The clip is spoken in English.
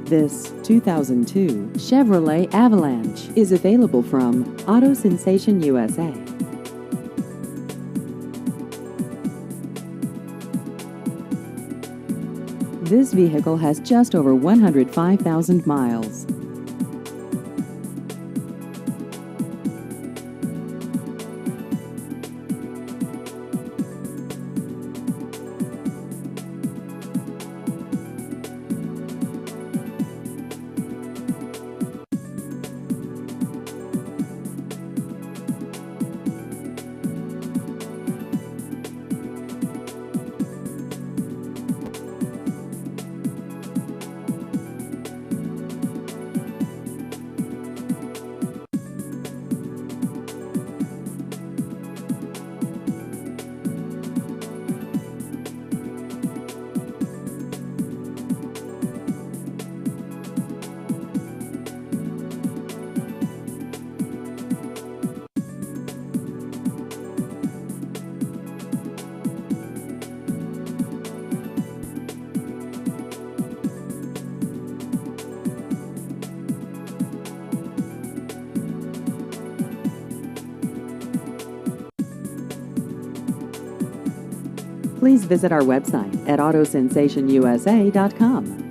This 2002 Chevrolet Avalanche is available from Auto Sensation USA. This vehicle has just over 105,000 miles. Please visit our website at autosensationusa.com.